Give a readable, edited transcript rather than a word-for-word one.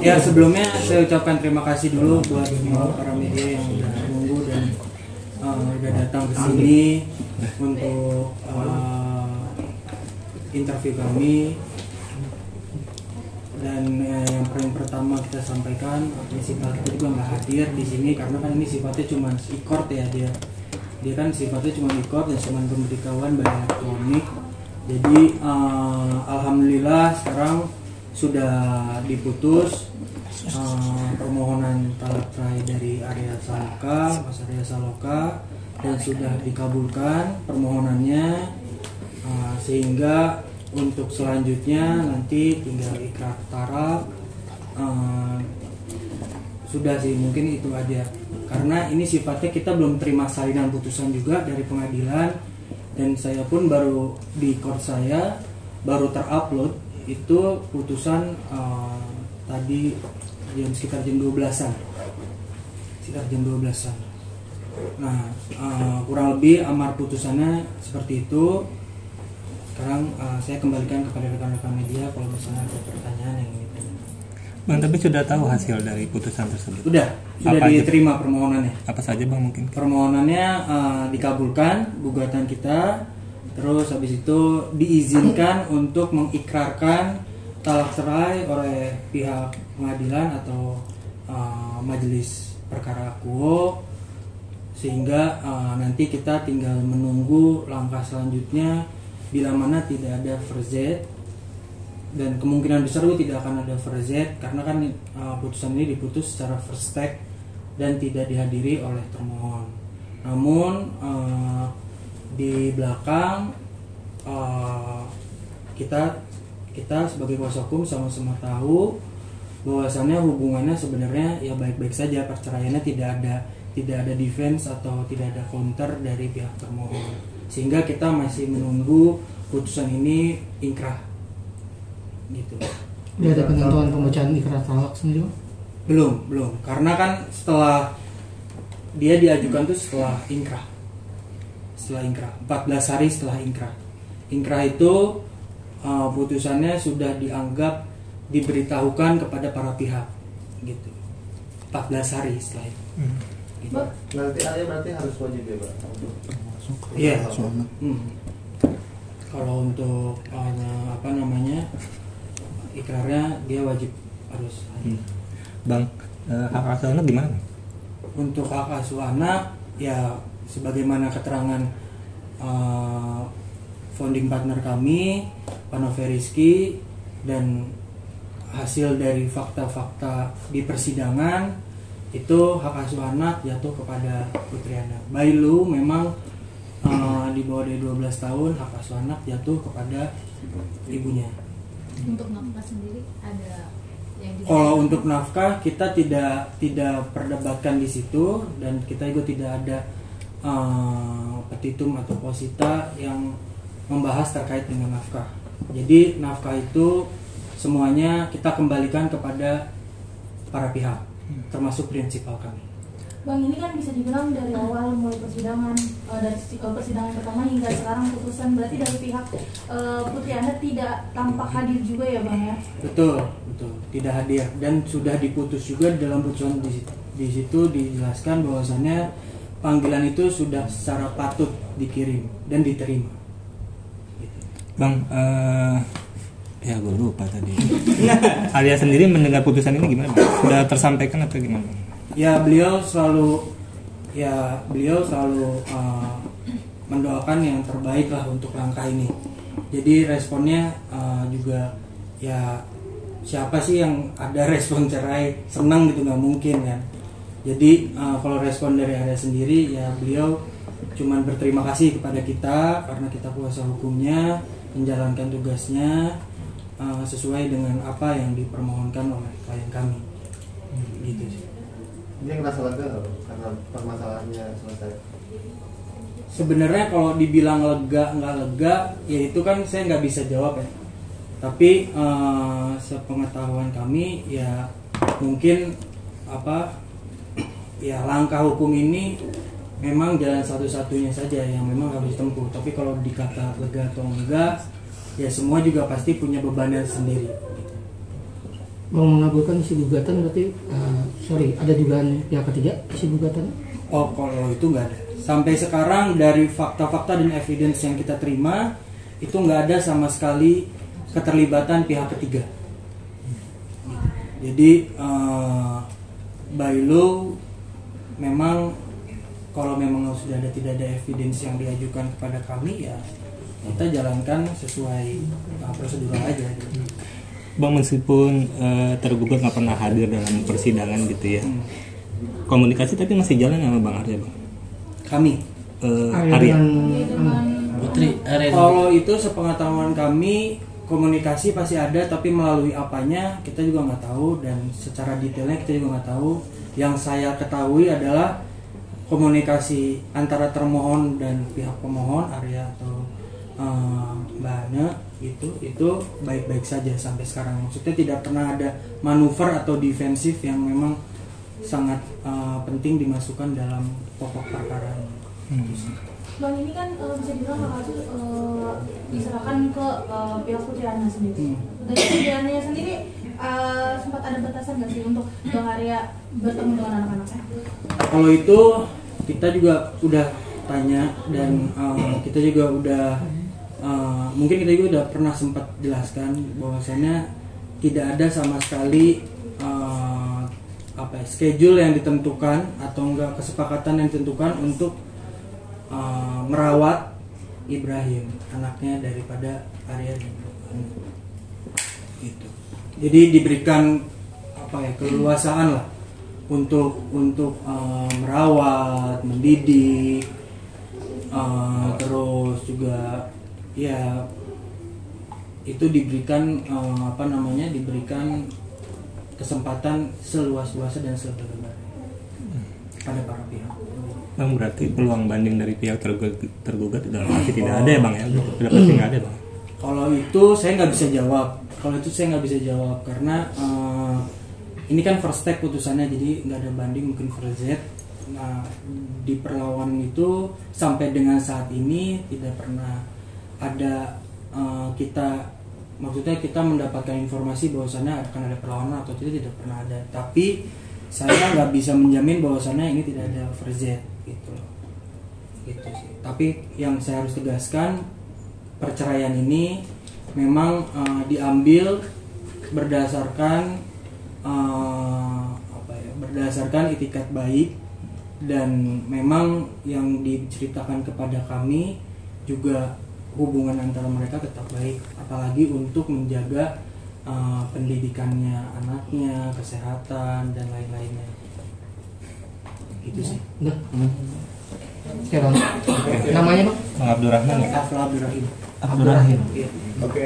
Ya sebelumnya saya ucapkan terima kasih dulu buat para media yang udah nunggu dan udah datang ke sini untuk interview kami. Dan yang paling pertama kita sampaikan, prinsipal kita juga nggak hadir di sini karena kan ini sifatnya cuma e-court ya, dia kan sifatnya cuma e-court dan cuma pemberitahuan by elektronik. Jadi alhamdulillah sekarang sudah diputus permohonan talak cerai dari Mas Arya Saloka dan sudah dikabulkan permohonannya, sehingga untuk selanjutnya nanti tinggal ikrar talak. Sudah sih, mungkin itu aja karena ini sifatnya kita belum terima salinan putusan juga dari pengadilan, dan saya pun baru di court saya baru terupload itu putusan tadi sekitar jam 12-an. Nah, kurang lebih amar putusannya seperti itu. Sekarang saya kembalikan kepada rekan-rekan media kalau misalnya ada pertanyaan yang ingin ditanyakan. Bang, tapi sudah tahu hasil dari putusan tersebut? Sudah diterima permohonannya. Apa saja Bang mungkin? Permohonannya dikabulkan gugatan kita. Terus habis itu diizinkan untuk mengikrarkan talak cerai oleh pihak pengadilan atau majelis perkara akuo, sehingga nanti kita tinggal menunggu langkah selanjutnya bila mana tidak ada verzet, dan kemungkinan besar itu tidak akan ada verzet karena kan putusan ini diputus secara first take dan tidak dihadiri oleh termohon. Namun di belakang kita sebagai kuasa hukum sama-sama tahu bahwasannya hubungannya sebenarnya ya baik-baik saja, perceraiannya tidak ada defense atau tidak ada counter dari pihak termohon, sehingga kita masih menunggu putusan ini inkrah gitu. Dia ada penentuan pembacaan ikrar talak sendiri? Belum, karena kan setelah dia diajukan tuh setelah inkrah 14 hari setelah inkrah itu putusannya sudah dianggap diberitahukan kepada para pihak gitu 14 hari setelah itu. Gitu. Nanti ayah berarti harus wajib ya Pak? Iya. Kalau untuk ikrarnya dia wajib harus. Bang, hak asuh anak gimana? Untuk hak asuh anak ya sebagaimana keterangan founding partner kami, Pak Noveriski, dan hasil dari fakta-fakta di persidangan itu hak asuh anak jatuh kepada Putriana. Bailu memang di bawah dari 12 tahun, hak asuh anak jatuh kepada ibunya. Untuk nafkah sendiri ada yang kalau untuk nafkah kita tidak perdebatkan di situ, dan kita juga tidak ada petitum atau posita yang membahas terkait dengan nafkah. Jadi nafkah itu semuanya kita kembalikan kepada para pihak, termasuk prinsipal kami. Bang, ini kan bisa dibilang dari awal mulai persidangan, dari persidangan pertama hingga sekarang putusan, berarti dari pihak Putriana tidak tampak hadir juga ya Bang ya? Betul, tidak hadir, dan sudah diputus juga dalam putusan di situ dijelaskan bahwasannya panggilan itu sudah secara patut dikirim dan diterima. Gitu. Bang, ya gue lupa tadi. Arya sendiri mendengar putusan ini gimana Bang? Sudah tersampaikan atau gimana? Ya beliau selalu mendoakan yang terbaik lah untuk langkah ini. Jadi responnya juga ya siapa sih yang ada respon cerai senang gitu, nggak mungkin kan. Jadi kalau respon dari Arya sendiri ya beliau cuman berterima kasih kepada kita karena kita kuasa hukumnya menjalankan tugasnya sesuai dengan apa yang dipermohonkan oleh klien kami. Gitu sih. Dia ngerasa lega karena permasalahannya selesai? Sebenarnya kalau dibilang lega nggak lega, ya itu kan saya nggak bisa jawab ya. Tapi sepengetahuan kami ya mungkin ya langkah hukum ini memang jalan satu-satunya saja yang memang harus ditempuh. Tapi kalau dikata lega atau enggak, ya semua juga pasti punya bebannya sendiri. Mau mengabulkan isi gugatan berarti ada dugaan pihak ketiga isi gugatan? Oh, kalau itu nggak ada. Sampai sekarang dari fakta-fakta dan evidence yang kita terima itu nggak ada sama sekali keterlibatan pihak ketiga. Jadi by law memang kalau memang sudah tidak ada evidence yang diajukan kepada kami, ya kita jalankan sesuai prosedur aja. Bang, meskipun tergugat nggak pernah hadir dalam persidangan gitu ya, komunikasi tapi masih jalan sama Bang Arya, Bang? Kami Arya Putri kalau itu sepengetahuan kami komunikasi pasti ada, tapi melalui apanya kita juga nggak tahu, dan secara detailnya kita juga nggak tahu. Yang saya ketahui adalah komunikasi antara termohon dan pihak pemohon Arya atau Mbak Ana itu baik-baik saja sampai sekarang. Maksudnya tidak pernah ada manuver atau defensif yang memang sangat penting dimasukkan dalam pokok perkara ini. Bang, ini kan bisa dibilang hak asuh diserahkan ke pihak Putri Ana sendiri. Dari Putri Ana sendiri sempat ada batasan nggak sih untuk Bang Arya bertemu dengan anak-anaknya? Kalau itu kita juga udah tanya, dan kita juga udah mungkin kita juga udah pernah sempat jelaskan bahwasanya tidak ada sama sekali schedule yang ditentukan atau enggak kesepakatan yang ditentukan untuk merawat Ibrahim, anaknya daripada Arya dan Ana. Gitu. Jadi diberikan keleluasaan lah untuk merawat, mendidik, terus juga ya itu diberikan diberikan kesempatan seluas-luasnya dan selebar-lebarnya pada para pihak. Bang, berarti peluang banding dari pihak tergugat dalam arti tidak ada ya Bang ya? Sudah pasti nggak ada Bang? Kalau itu saya nggak bisa jawab. Karena ini kan first step putusannya, jadi nggak ada banding, mungkin first Z. Nah, di perlawanan itu sampai dengan saat ini tidak pernah ada kita mendapatkan informasi bahwasannya akan ada perlawanan atau tidak pernah ada. Tapi saya nggak bisa menjamin bahwasannya ini tidak ada first Z gitu sih. Tapi yang saya harus tegaskan, perceraian ini memang diambil berdasarkan itikat baik, dan memang yang diceritakan kepada kami juga hubungan antara mereka tetap baik, apalagi untuk menjaga pendidikannya anaknya, kesehatan dan lain-lainnya. Itu sih. Udah. Oke Bang. Namanya Bang? Bang Abdurrahman ya? Abdurrahim. Abdurrahim. Iya. Oke.